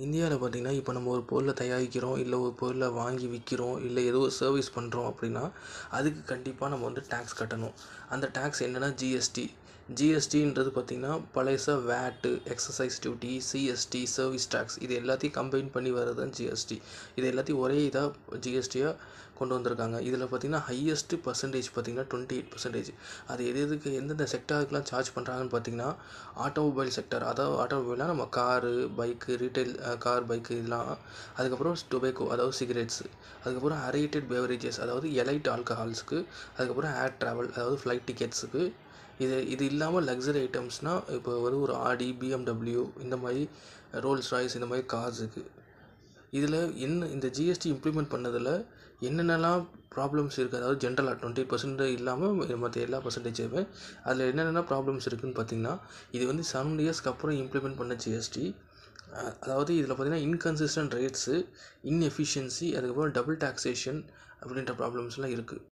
இந்தியாவில் பார்த்திங்கன்னா இப்போ நம்ம ஒரு பொருளை தயாரிக்கிறோம், இல்லை ஒரு பொருளை வாங்கி விற்கிறோம், இல்லை ஏதோ ஒரு சர்வீஸ் பண்ணுறோம் அப்படின்னா அதுக்கு கண்டிப்பாக நம்ம வந்து டேக்ஸ் கட்டணும். அந்த டேக்ஸ் என்னென்னா ஜிஎஸ்டி. ஜிஎஸ்டின்றது பார்த்திங்கன்னா பழைசா VAT, excise duty, CST, service tax, இது எல்லாத்தையும் கம்பைன் பண்ணி வர்றது தான் ஜிஎஸ்டி. இது எல்லாத்தையும் ஒரே இதாக ஜிஎஸ்டியாக கொண்டு வந்திருக்காங்க. இதில் பார்த்திங்கன்னா ஹையஸ்ட்டு பர்சன்டேஜ் பார்த்திங்கன்னா 28%. அது எதுக்கு எந்தெந்த செக்டாருக்குலாம் சார்ஜ் பண்ணுறாங்கன்னு பார்த்திங்கன்னா ஆட்டோமொபைல் செக்டார், அதாவது ஆட்டோமொபைல்னால் நம்ம car, bike, retail car, bike இதெல்லாம். அதுக்கப்புறம் டொபேக்கோ, அதாவது சிகரெட்ஸு. அதுக்கப்புறம் அரேட்டட் பெவரேஜஸ், அதாவது எலைட் ஆல்கஹால்ஸுக்கு. அதுக்கப்புறம் ஏர் ட்ராவல், அதாவது ஃப்ளைட் டிக்கெட்ஸுக்கு. இது இல்லாமல் லக்ஸரி ஐட்டம்ஸ்னால் இப்போ வந்து ஒரு ஆடி, பிஎம்டபிள்யூ, இந்த மாதிரி ரோல்ஸ் ராய்ஸ், இந்த மாதிரி கார்ஸுக்கு. இதில் இந்த ஜிஎஸ்டி இம்ப்ளிமெண்ட் பண்ணதில் என்னென்னலாம் ப்ராப்ளம்ஸ் இருக்குது, அதாவது ஜென்ரலாக 28% இல்லாமல் மற்ற எல்லா பர்சன்டேஜுமே அதில் என்னென்ன ப்ராப்ளம்ஸ் இருக்குதுன்னு பார்த்திங்கன்னா, இது வந்து 7 இயர்ஸ்க்கு அப்புறம் இம்ப்ளிமெண்ட் பண்ண ஜிஎஸ்டி. அதாவது இதில் பார்த்திங்கன்னா இன்கன்சிஸ்டன்ட் ரேட்ஸு, இன்எஃபிஷியன்சி, அதுக்கப்புறம் டபுள் டாக்ஸேஷன் அப்படின்ற ப்ராப்ளம்ஸ்லாம் இருக்குது.